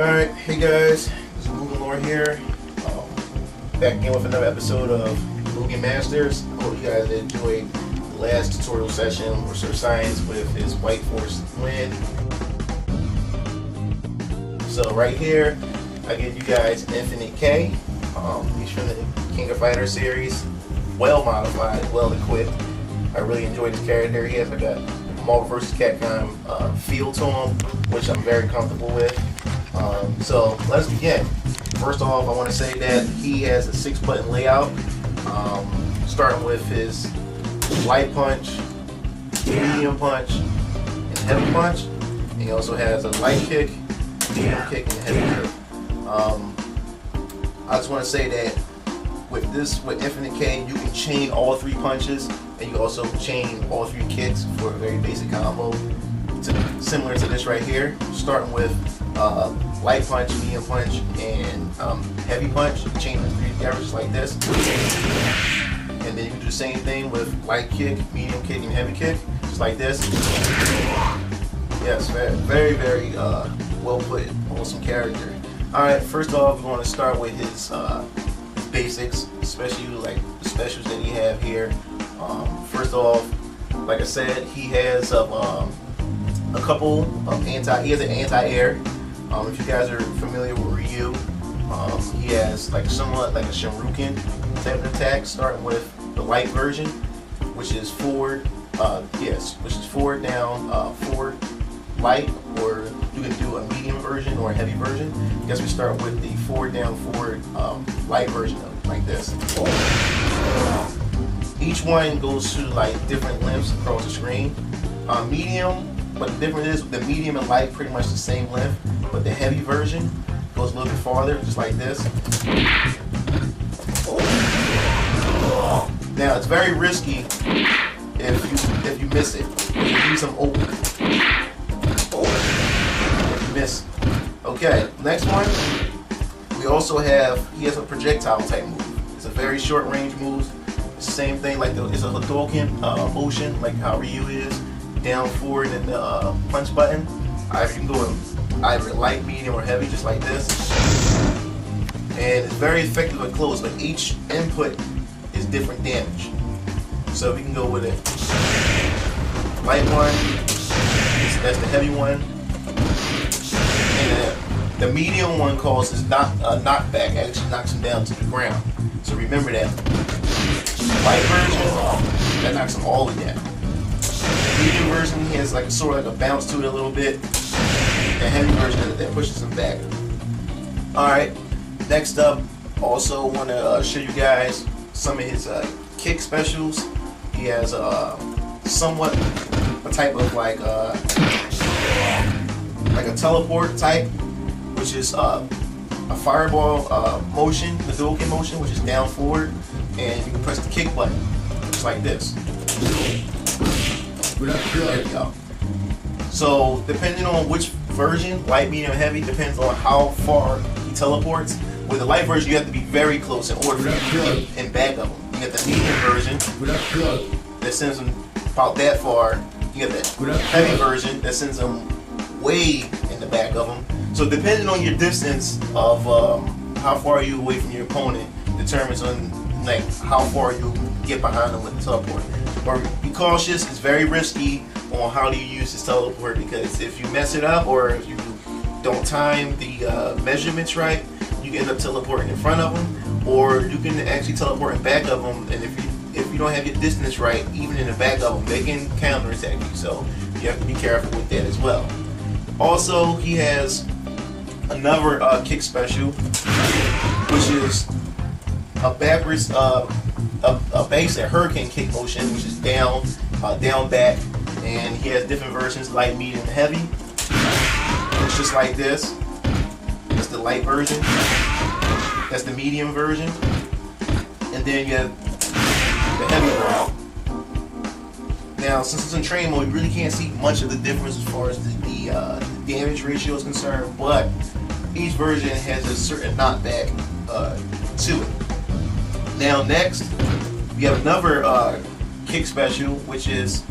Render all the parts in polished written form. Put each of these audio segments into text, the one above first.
Alright, hey guys, this is MugenLord here. Back again with another episode of Mugen Masters. I hope you guys enjoyed the last tutorial session or Sir Science with his White Force Wind. So right here, I give you guys Infinite K. He's from the King of Fighters series. Well modified, well equipped. I really enjoyed his character. He has like a Marvel vs. Capcom feel to him, which I'm very comfortable with. So let's begin. First off, I want to say that he has a 6-button layout, starting with his light punch, medium punch, and heavy punch. And he also has a light kick, medium kick, and heavy kick. I just want to say that with Infinite K, you can chain all 3 punches, and you also chain all 3 kicks for a very basic combo, similar to this right here. Starting with light punch, medium punch, and heavy punch. Chain the 3 together just like this. And then you can do the same thing with light kick, medium kick, and heavy kick, just like this. Yes, very, very well put, awesome character. Alright, first off, we're going to start with his basics, especially like the specials that he have here. First off, like I said, he has a couple of he has an anti-air. If you guys are familiar with Ryu, he has like somewhat like a Shuriken type of attack, starting with the light version, which is forward, which is forward down, forward light, or you can do a medium version or a heavy version. I guess we start with the forward down, forward light version of it, like this. Each one goes to like different lengths across the screen. Medium. But the difference is the medium and light pretty much the same length, but the heavy version goes a little bit farther, just like this. Now it's very risky if you miss it. You need some open. If you miss. Okay, next one. We also he has a projectile type move. It's a very short range move. It's the same thing like it's a Hadouken motion, like how Ryu is. Down, forward, and the punch button. You can go with either light, medium, or heavy, just like this. And it's very effective at close, but each input is different damage. So we can go with it. Light one, that's the heavy one. And the medium one causes knockback, actually knocks him down to the ground. So remember that. Light version, that knocks him all the way down. The medium version has like sort of like a bounce to it a little bit. The heavy version that pushes him back. Alright, next up, also want to show you guys some of his kick specials. He has somewhat a type of like a teleport type, which is a fireball motion, the Hadouken motion, which is down forward, and you can press the kick button, just like this. There we go. So depending on which version, light, medium, heavy, depends on how far he teleports. With the light version, you have to be very close in order to get in back of him. You get the medium version that sends him about that far. You get the heavy version that sends him way in the back of him. So depending on your distance of how far you away from your opponent determines on like how far you get behind them with the teleport. But be cautious, it's very risky on how do you use this teleport, because if you mess it up or if you don't time the measurements right, you can end up teleporting in front of them, or you can actually teleport in back of them, and if you don't have your distance right, even in the back of them, they can counterattack you, so you have to be careful with that as well. Also, he has another kick special, which is a backwards a basic hurricane kick motion, which is down, down, back, and he has different versions, light, medium, and heavy. It's just like this. That's the light version. That's the medium version, and then you have the heavy version. Now, since it's in train mode, you really can't see much of the difference as far as the damage ratio is concerned, but each version has a certain knockback to it. Now next, we have another kick special, which is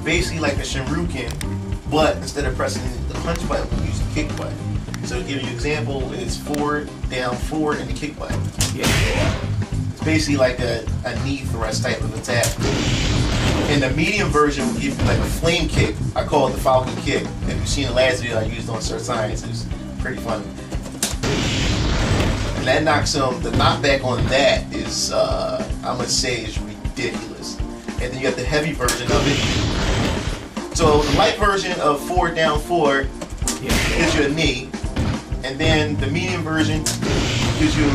basically like a Shuriken, but instead of pressing the punch button, we use the kick button. So to give you an example, it's forward, down, forward, and the kick button. Yeah. It's basically like a knee thrust type of attack. And the medium version will give you like a flame kick. I call it the Falcon kick. If you've seen the last video I used on Sir Science, it's pretty fun. And that knocks him, the knockback on that is, I'm gonna say, is ridiculous. And then you have the heavy version of it. So the light version of forward, down, forward gives you a knee. And then the medium version gives you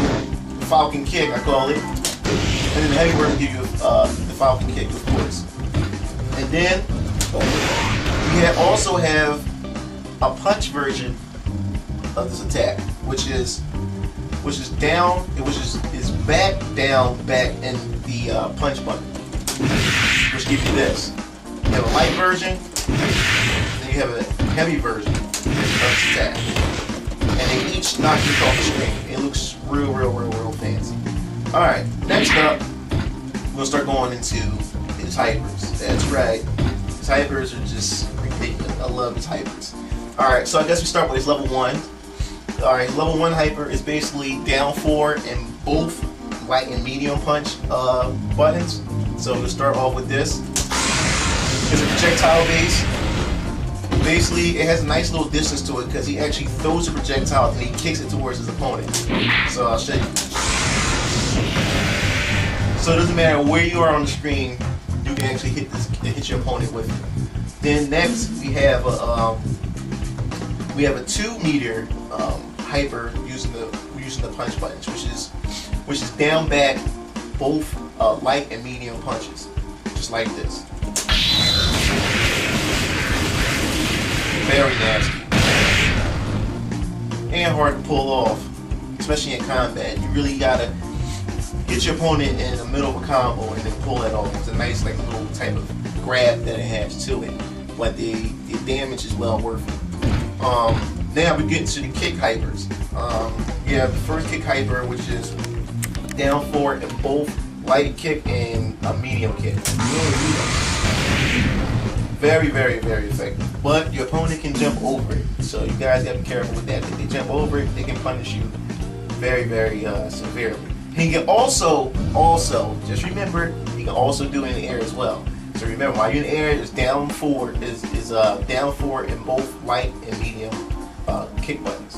the Falcon kick, I call it. And then the heavy version gives you the Falcon kick, of course. And then we also have a punch version of this attack, which is down, which is back, down, back, and the punch button, which gives you this. You have a light version, then you have a heavy version of this attack, and they each knock you off the screen. It looks real fancy. All right, next up, we'll start going into his hypers. That's right, his hypers are just ridiculous. I love his hypers. All right, so I guess we start with his level 1. Alright, level 1 hyper is basically down, forward, and both light and medium punch buttons. So we'll start off with this. It's a projectile base. Basically, it has a nice little distance to it because he actually throws a projectile and he kicks it towards his opponent. So I'll show you. So it doesn't matter where you are on the screen, you can actually hit your opponent with it. Then next we have a 2 meter hyper using the punch buttons, which is down, back, both light and medium punches, just like this. Very nasty and hard to pull off, especially in combat. You really gotta get your opponent in the middle of a combo and then pull that off. It's a nice like little type of grab that it has to it, but the damage is well worth it. Now we get to the kick hypers. You have the first kick hyper, which is down, forward, and both light kick and a medium kick. Very effective. But your opponent can jump over it, so you guys gotta be careful with that. If they jump over it, they can punish you very severely. He can also just remember, he can also do it in the air as well. So remember, while you're in the air, it's down, forward, down, forward, and both light and medium kick buttons.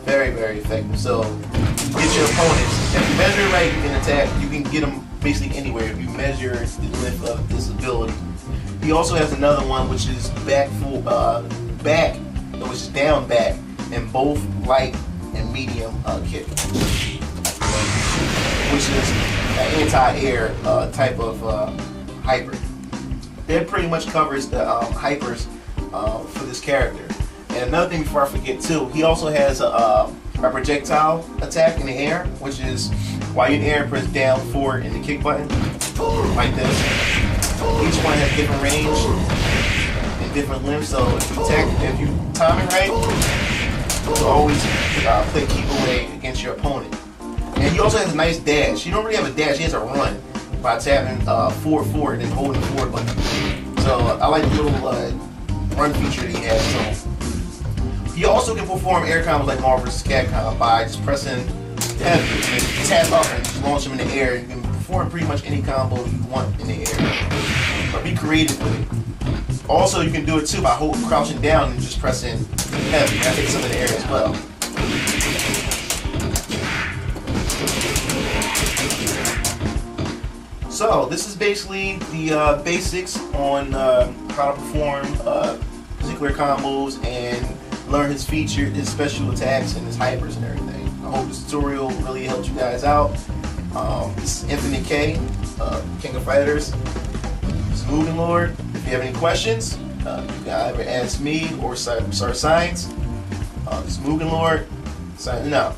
Very effective. So get your opponents. If you measure it right, you can attack. You can get them basically anywhere if you measure the length of this ability. He also has another one which is back, which is down, back, and both light and medium kick, which is an anti-air type of hyper. That pretty much covers the hypers for this character. And another thing before I forget too, he also has a projectile attack in the air, which is while you're in the air, press down, forward, and the kick button, like this. Each one has different range and different limbs, so if you time it right, you'll always play keep away against your opponent. And he also has a nice dash. He don't really have a dash, he has a run by tapping forward and holding the forward button. So I like the little run feature that he has. So he also can perform air combos like Marvel vs. Capcom by just pressing F and tap up and just launch him in the air. You can perform pretty much any combo you want in the air. But be creative with it. Also, you can do it too by crouching down and just pressing F and take some in the air as well. So this is basically the basics on how to perform particular combos and learn his feature, his special attacks, and his hypers and everything. I hope this tutorial really helped you guys out. This is Infinite K, King of Fighters. This is MugenLord. If you have any questions, you can either ask me or Sir Science. This is MugenLord, signing out.